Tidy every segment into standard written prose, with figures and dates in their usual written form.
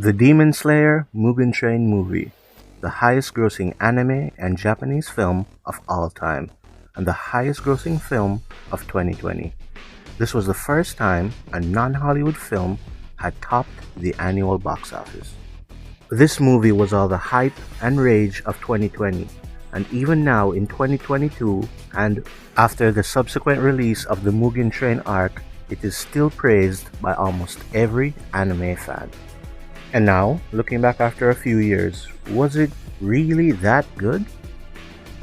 The Demon Slayer Mugen Train movie, the highest grossing anime and Japanese film of all time, and the highest grossing film of 2020. This was the first time a non-Hollywood film had topped the annual box office. This movie was all the hype and rage of 2020, and even now in 2022, and after the subsequent release of the Mugen Train arc, it is still praised by almost every anime fan. And now, looking back after a few years, was it really that good?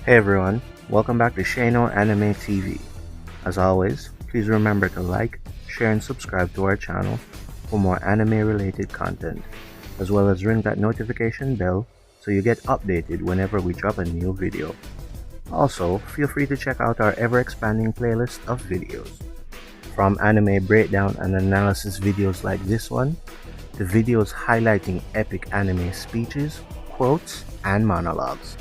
Hey everyone, welcome back to Shano Anime TV. As always, please remember to like, share and subscribe to our channel for more anime related content, as well as ring that notification bell so you get updated whenever we drop a new video. Also, feel free to check out our ever-expanding playlist of videos. From anime breakdown and analysis videos like this one, to videos highlighting epic anime speeches, quotes, and monologues.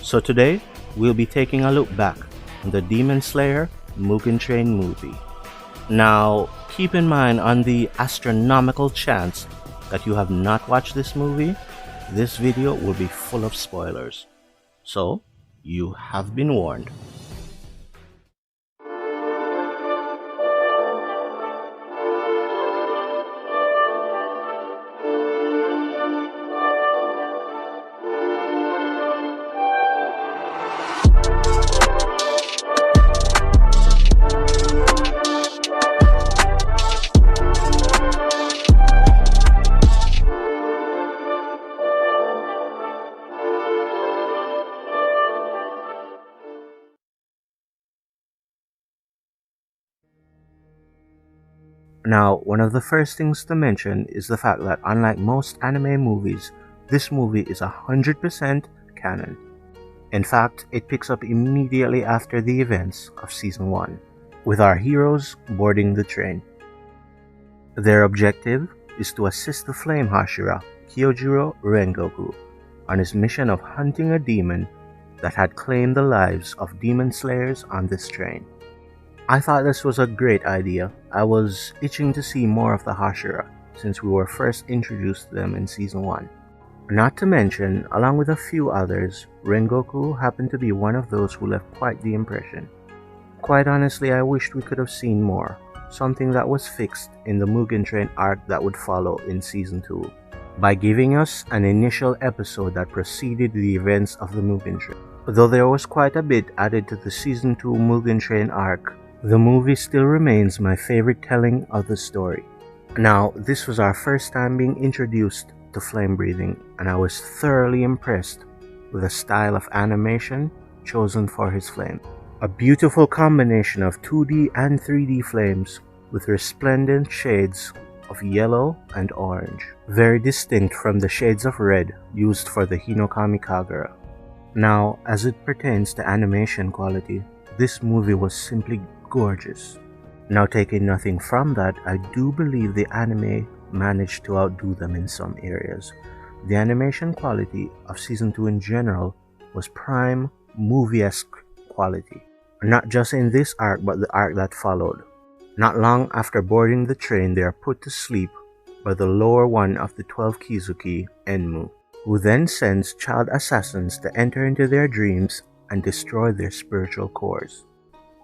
So today, we'll be taking a look back on the Demon Slayer Mugen Train movie. Now, keep in mind on the astronomical chance that you have not watched this movie, this video will be full of spoilers. So, you have been warned. Now, one of the first things to mention is the fact that unlike most anime movies, this movie is 100% canon. In fact, it picks up immediately after the events of Season 1, with our heroes boarding the train. Their objective is to assist the Flame Hashira, Kyojuro Rengoku, on his mission of hunting a demon that had claimed the lives of demon slayers on this train. I thought this was a great idea. I was itching to see more of the Hashira since we were first introduced to them in Season 1. Not to mention, along with a few others, Rengoku happened to be one of those who left quite the impression. Quite honestly, I wished we could have seen more, something that was fixed in the Mugen Train arc that would follow in Season 2, by giving us an initial episode that preceded the events of the Mugen Train. Though there was quite a bit added to the Season 2 Mugen Train arc, the movie still remains my favorite telling of the story. Now, this was our first time being introduced to flame breathing, and I was thoroughly impressed with the style of animation chosen for his flame. A beautiful combination of 2D and 3D flames with resplendent shades of yellow and orange, very distinct from the shades of red used for the Hinokami Kagura. Now, as it pertains to animation quality, this movie was simply gorgeous. Now, taking nothing from that, I do believe the anime managed to outdo them in some areas. The animation quality of Season 2 in general was prime movie-esque quality. Not just in this arc, but the arc that followed. Not long after boarding the train, they are put to sleep by the lower one of the 12 Kizuki, Enmu, who then sends child assassins to enter into their dreams and destroy their spiritual cores.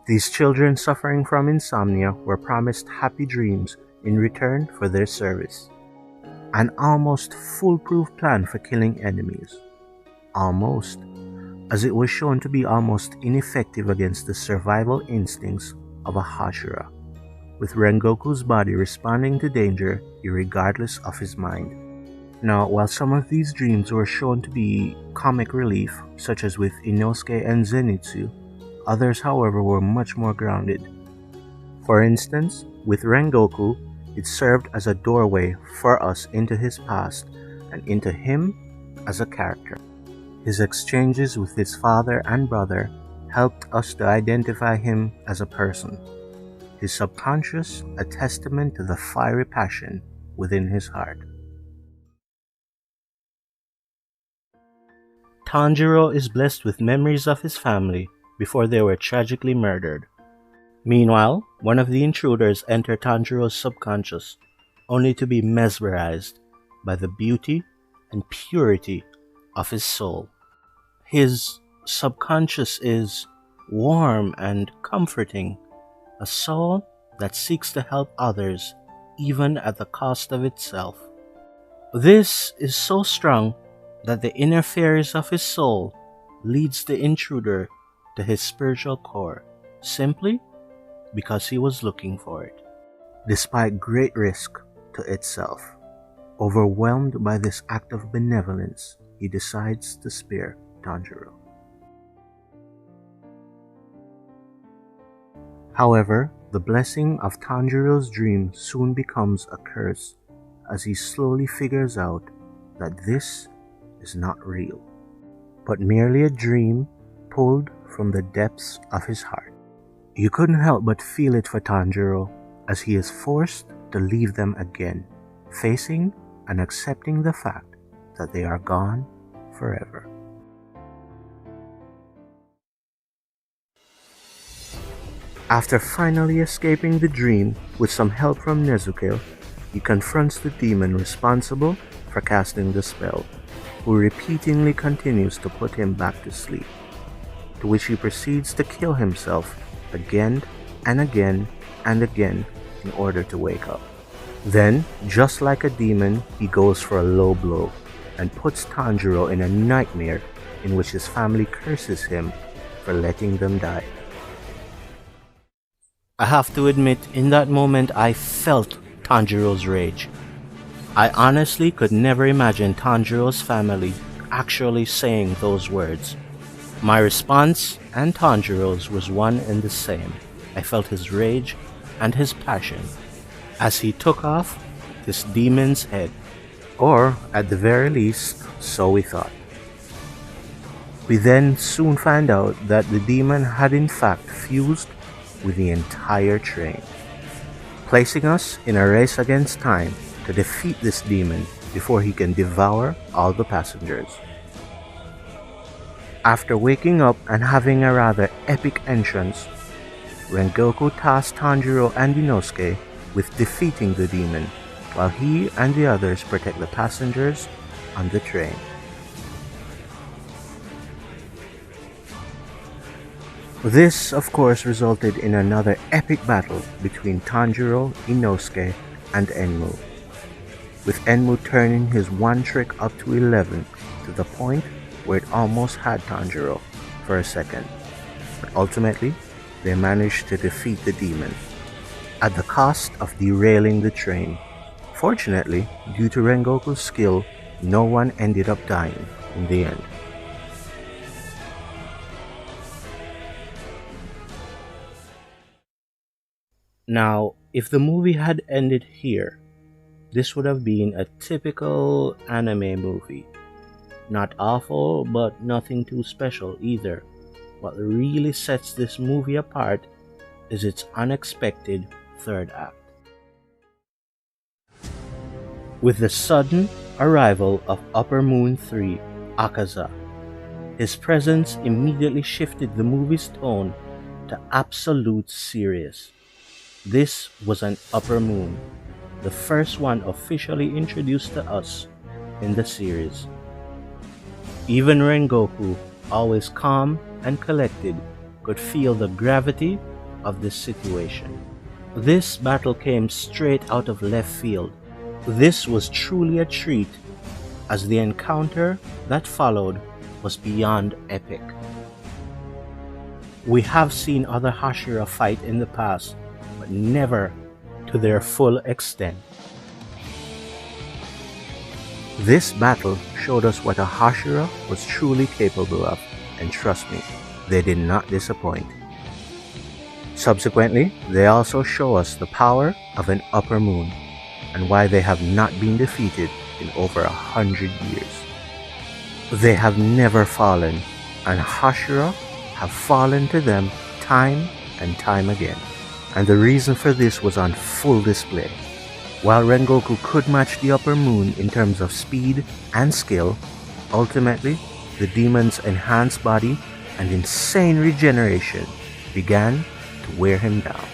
These children suffering from insomnia were promised happy dreams in return for their service. An almost foolproof plan for killing enemies. Almost, as it was shown to be almost ineffective against the survival instincts of a Hashira, with Rengoku's body responding to danger irregardless of his mind. Now, while some of these dreams were shown to be comic relief, such as with Inosuke and Zenitsu, others, however, were much more grounded. For instance, with Rengoku, it served as a doorway for us into his past and into him as a character. His exchanges with his father and brother helped us to identify him as a person. His subconscious, a testament to the fiery passion within his heart. Tanjiro is blessed with memories of his family before they were tragically murdered. Meanwhile, one of the intruders entered Tanjiro's subconscious, only to be mesmerized by the beauty and purity of his soul. His subconscious is warm and comforting, a soul that seeks to help others even at the cost of itself. This is so strong that the inner fears of his soul leads the intruder to his spiritual core, simply because he was looking for it. Despite great risk to itself, overwhelmed by this act of benevolence, he decides to spare Tanjiro. However, the blessing of Tanjiro's dream soon becomes a curse as he slowly figures out that this is not real, but merely a dream pulled from the depths of his heart. You couldn't help but feel it for Tanjiro as he is forced to leave them again, facing and accepting the fact that they are gone forever. After finally escaping the dream with some help from Nezuko, he confronts the demon responsible for casting the spell, who repeatedly continues to put him back to sleep, to which he proceeds to kill himself again and again and again in order to wake up. Then, just like a demon, he goes for a low blow and puts Tanjiro in a nightmare in which his family curses him for letting them die. I have to admit, in that moment I felt Tanjiro's rage. I honestly could never imagine Tanjiro's family actually saying those words. My response and Tanjiro's was one and the same. I felt his rage and his passion as he took off this demon's head, or at the very least, so we thought. We then soon find out that the demon had in fact fused with the entire train, placing us in a race against time to defeat this demon before he can devour all the passengers. After waking up and having a rather epic entrance, Rengoku tasked Tanjiro and Inosuke with defeating the demon, while he and the others protect the passengers on the train. This, of course, resulted in another epic battle between Tanjiro, Inosuke, and Enmu, with Enmu turning his one trick up to 11 to the point where it almost had Tanjiro for a second. But ultimately, they managed to defeat the demon, at the cost of derailing the train. Fortunately, due to Rengoku's skill, no one ended up dying in the end. Now, if the movie had ended here, this would have been a typical anime movie. Not awful, but nothing too special either. What really sets this movie apart is its unexpected third act. With the sudden arrival of Upper Moon 3, Akaza, his presence immediately shifted the movie's tone to absolute serious. This was an Upper Moon, the first one officially introduced to us in the series. Even Rengoku, always calm and collected, could feel the gravity of this situation. This battle came straight out of left field. This was truly a treat, as the encounter that followed was beyond epic. We have seen other Hashira fight in the past, but never to their full extent. This battle showed us what a Hashira was truly capable of, and trust me, they did not disappoint. Subsequently, they also show us the power of an Upper Moon, and why they have not been defeated in over 100 years. They have never fallen, and Hashira have fallen to them time and time again. And the reason for this was on full display. While Rengoku could match the Upper Moon in terms of speed and skill, ultimately, the demon's enhanced body and insane regeneration began to wear him down.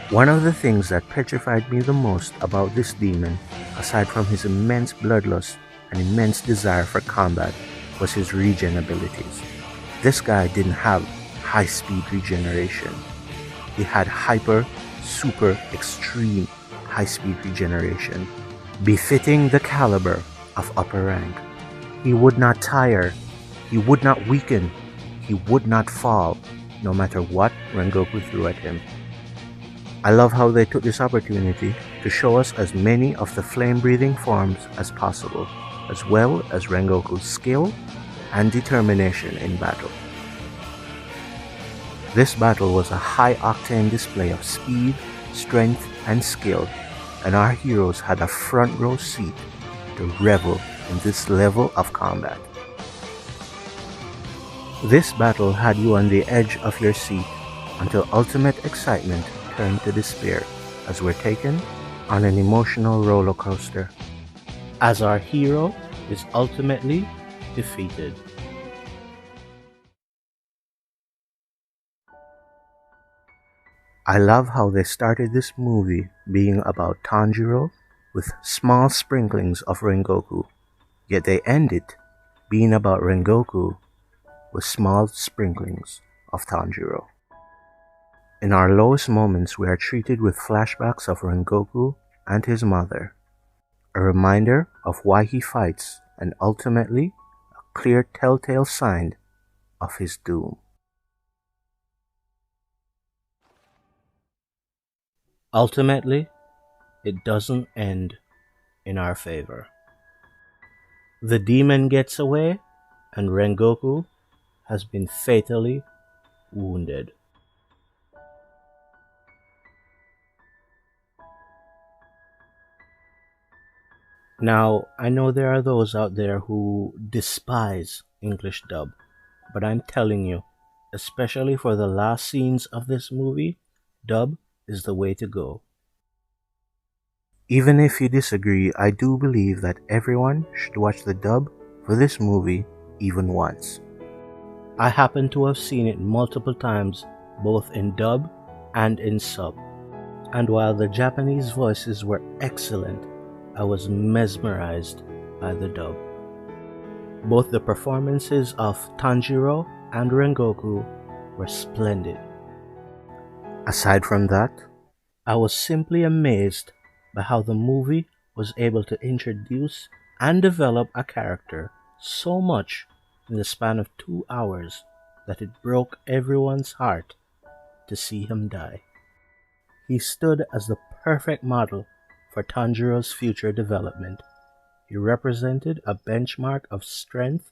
One of the things that petrified me the most about this demon aside from his immense bloodlust and immense desire for combat, was his regen abilities. This guy didn't have high-speed regeneration. He had hyper, super, extreme high-speed regeneration, befitting the caliber of upper rank. He would not tire, he would not weaken, he would not fall, no matter what Rengoku threw at him. I love how they took this opportunity to show us as many of the flame-breathing forms as possible, as well as Rengoku's skill and determination in battle. This battle was a high-octane display of speed, strength, and skill, and our heroes had a front row seat to revel in this level of combat. This battle had you on the edge of your seat until ultimate excitement turned to despair as we're taken on an emotional roller coaster, as our hero is ultimately defeated. I love how they started this movie being about Tanjiro with small sprinklings of Rengoku, yet they end it being about Rengoku with small sprinklings of Tanjiro. In our lowest moments, we are treated with flashbacks of Rengoku and his mother, a reminder of why he fights and ultimately a clear telltale sign of his doom. Ultimately, it doesn't end in our favor. The demon gets away and Rengoku has been fatally wounded. Now, I know there are those out there who despise English dub, but I'm telling you, especially for the last scenes of this movie, dub is the way to go. Even if you disagree, I do believe that everyone should watch the dub for this movie even once. I happen to have seen it multiple times, both in dub and in sub. And while the Japanese voices were excellent, I was mesmerized by the dub. Both the performances of Tanjiro and Rengoku were splendid. Aside from that, I was simply amazed by how the movie was able to introduce and develop a character so much in the span of 2 hours that it broke everyone's heart to see him die. He stood as the perfect model for Tanjiro's future development. He represented a benchmark of strength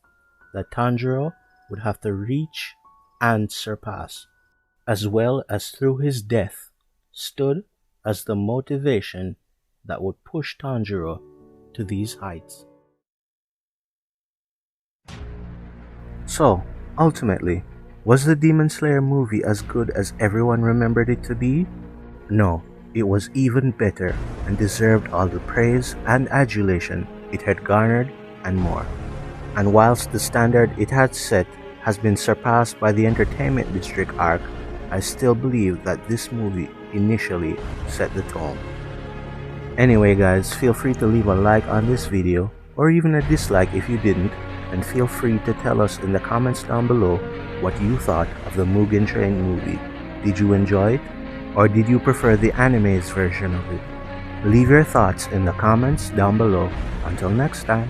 that Tanjiro would have to reach and surpass, as well as through his death stood as the motivation that would push Tanjiro to these heights. So, ultimately, was the Demon Slayer movie as good as everyone remembered it to be? No, it was even better and deserved all the praise and adulation it had garnered and more. And whilst the standard it had set has been surpassed by the Entertainment District arc, I still believe that this movie initially set the tone. Anyway guys, feel free to leave a like on this video or even a dislike if you didn't, and feel free to tell us in the comments down below what you thought of the Mugen Train movie. Did you enjoy it? Or did you prefer the anime's version of it? Leave your thoughts in the comments down below. Until next time.